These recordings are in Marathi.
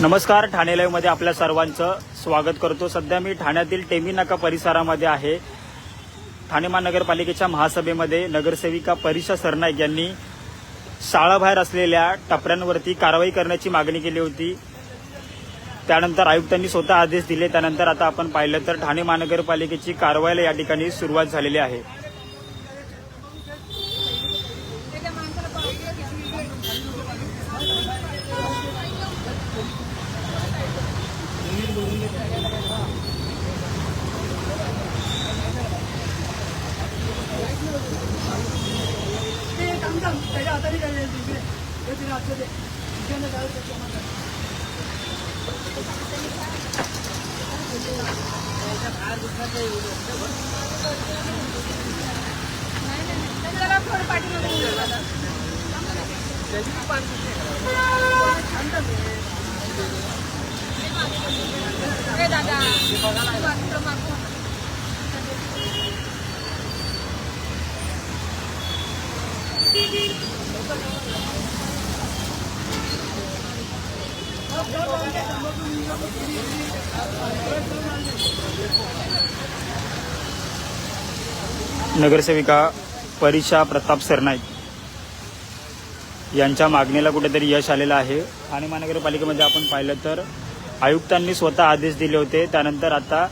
नमस्कार, ठाणे लाईव्ह मध्ये आपल्या सर्वांचं स्वागत करतो। सध्या मी ठाण्यातील टेमी नाका परिसरामध्ये आहे। ठाणे महानगरपालिकेच्या महासभेमध्ये नगरसेविका परीक्षा सरनाईक यांनी शाळाबाहेर असलेल्या टपऱ्यांवरती कारवाई करण्याची मागणी केली होती। त्यानंतर आयुक्तांनी स्वतः आदेश दिले। त्यानंतर आता आपण पाहिलं तर ठाणे महानगरपालिकेची कारवाईला या ठिकाणी सुरुवात झालेली आहे। नगरसेविका परीक्षा प्रताप सरनाईक यांच्या मागणीला कुठेतरी यश आलेलं आहे। ठाणे महानगरपालिकेमध्ये आपण पाहिलं तर आयुक्तांनी स्वतः आदेश दिले होते। त्यानंतर आता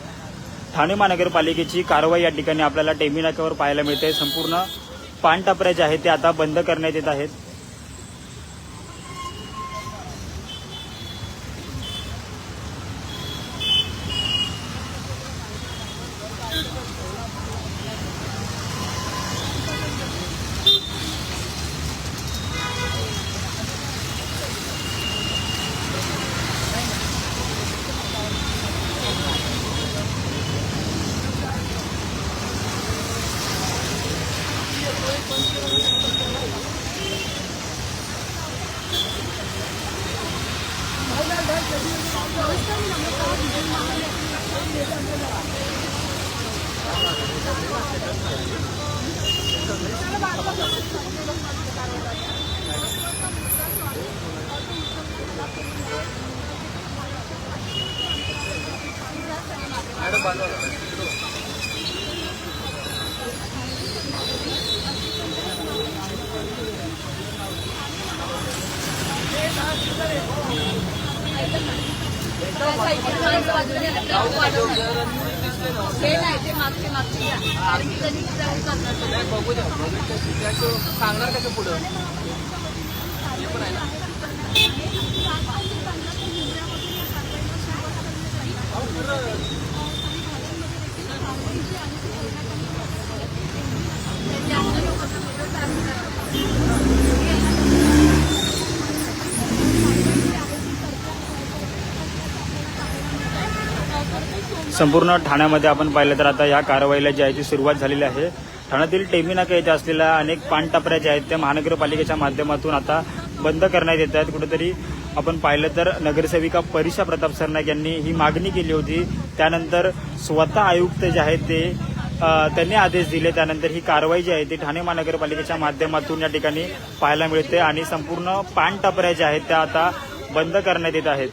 ठाणे महानगरपालिकेची कारवाई या ठिकाणी आपल्याला टेमी नाक्यावर पाहायला मिळते। संपूर्ण पानटपऱ्या जे आहेत ते आता बंद करण्यात येत आहेत। सांगणार कसं पुढं हे पण आहे ना। संपूर्ण ठाण्यामध्ये आपण पाहिलं तर आता या कारवाईला जी आहे ती सुरुवात झालेली आहे। ठाण्यातील टेमी नाका येथे असलेल्या अनेक पानटपऱ्या ज्या आहेत त्या महानगरपालिकेच्या माध्यमातून आता बंद करण्यात येत आहेत। कुठेतरी आपण पाहिलं तर नगरसेविका परीक्षा प्रताप सरनाईक यांनी ही मागणी केली होती। त्यानंतर स्वतः आयुक्त जे आहेत ते त्यांनी आदेश दिले। त्यानंतर ही कारवाई जी आहे ती ठाणे महानगरपालिकेच्या माध्यमातून या ठिकाणी पाहायला मिळते आणि संपूर्ण पानटपऱ्या ज्या आहेत त्या आता बंद करण्यात येत आहेत।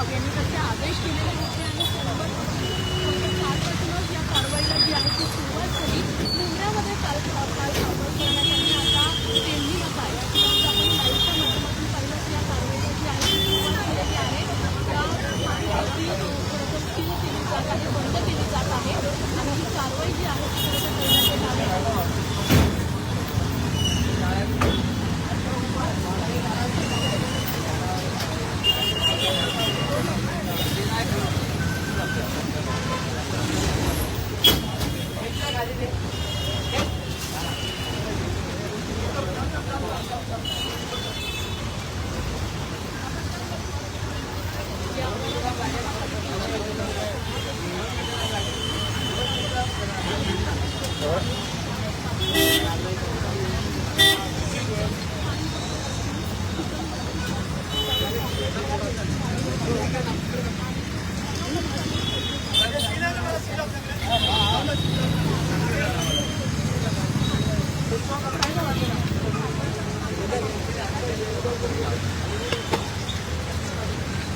यांनी त्याचे आदेश दिलेले होते आणि कालपासूनच या कारवाईला जी आहे ती सुरुवात झाली। मुंबईमध्ये काल कारवाई करण्यात आली। आता टेमी नाका या ठिकाणी आपण लाईव्हच्या माध्यमातून पाहिलं की या कारवाईला जी आहे ती सुरुवात झालेली आहे। सुरू केली जात आहे, बंद केली जात आहे आणि ही कारवाई जी आहे ती करण्यात येत आहे।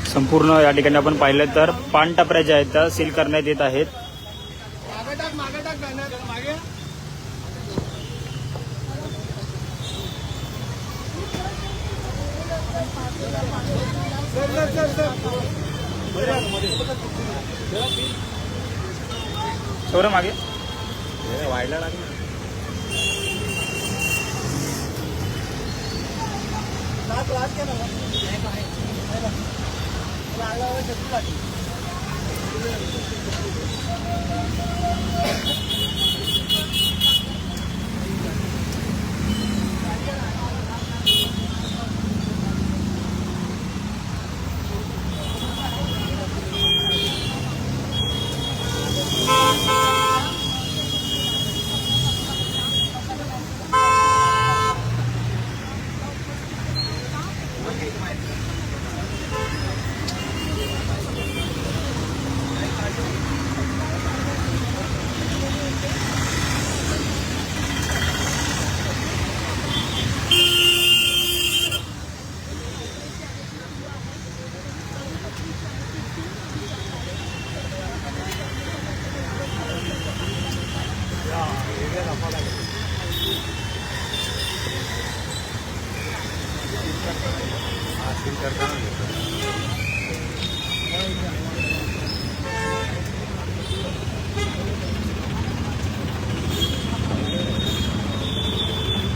संपूर्ण या ठिकाणी आपण पाहिलं तर पानटपऱ्या ज्या आहेत त्या सील करण्यात येत आहेत. मागे टाक बॅनर मागे. सौरभ मागे. वाढला लागला.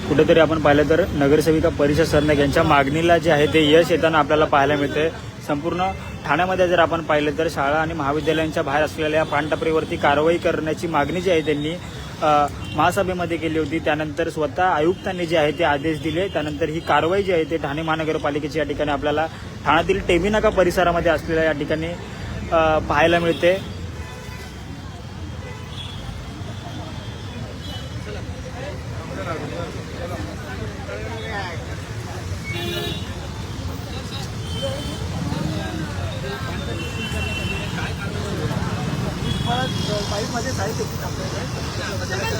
कुठेतरी आपण पाहिलं तर नगरसेविका परिषद सरनाईक यांच्या मागणीला जे आहे ते यश येताना आपल्याला पाहायला मिळते. संपूर्ण ठाण्यामध्ये जर आपण पाहिलं तर शाळा आणि महाविद्यालयांच्या बाहेर असलेल्या पानटपरीवरती कारवाई करण्याची मागणी जी आहे त्यांनी महासभेमध्ये केली होती. त्यानंतर स्वतः आयुक्तांनी जे आहे ते आदेश दिले. त्यानंतर ही कारवाई जी आहे ते ठाणे महानगरपालिकेची या ठिकाणी आपल्याला ठाण्यातील टेमीनाका परिसरामध्ये असलेल्या या ठिकाणी पाहायला मिळते.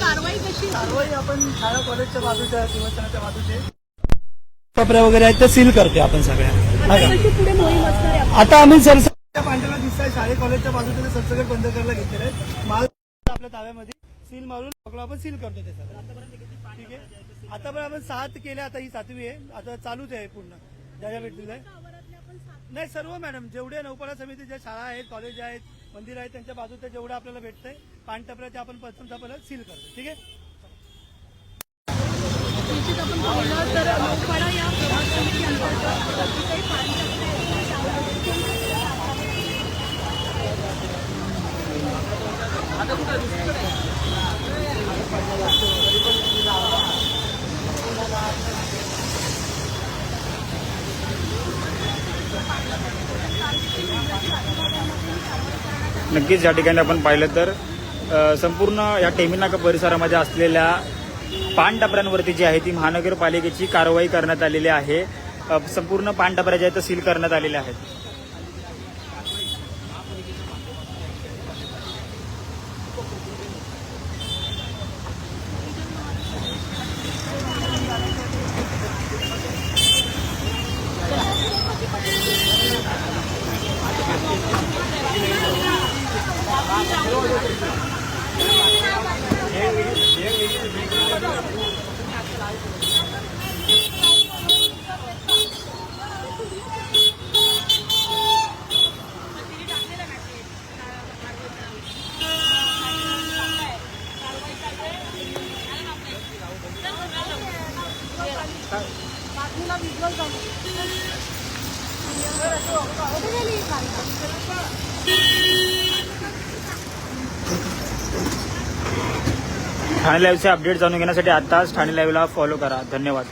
कारवाई कशी कारवाई आपण शाळा कॉलेजच्या बाजूच्या शिवसेनेच्या बाजूचे टपऱ्या वगैरे आहेत त्या सील करते आपण सगळ्या. कशी पुढे मोहीम असणार आहे? आता आम्ही सरसकट पांढऱ्याला दिसतंय शाळे कॉलेजच्या बाजूचे सरसकट बंद करायला घेतलेले आहेत. माल आपल्या ताब्यामध्ये सील मारून आपण सील करतो ते सगळं. ठीक आहे. आता पण आपण 7 केले. आता ही 7वी आहे. आता चालूच आहे पूर्ण ज्या भेटलेलं आहे. नाही सर्व मॅडम जेवढे नौपाडा समितीच्या शाळा आहेत कॉलेज आहेत मंदिर आहेत त्यांच्या बाजूचं जेवढं आपल्याला भेटतंय पानटपऱ्या ते आपण प्रथम सील करतो. ठीक आहे. निश्चित आपण पाहिलं तर नौपाडा या प्रभाग समिती अंतर्गत काही नक्कीच या ठिकाणी आपण पाहिलं तर संपूर्ण या टेमीनाका परिसरामध्ये असलेल्या पानटपऱ्यांवरती जी आहे ती महानगरपालिकेची कारवाई करण्यात आलेली आहे. संपूर्ण पानटपऱ्या ज्या आहेत त्या सील करण्यात आलेल्या आहेत. ठाणे लाईव्हचे अपडेट जाणून घेण्यासाठी आताच ठाणे लाईव्हला फॉलो करा. धन्यवाद.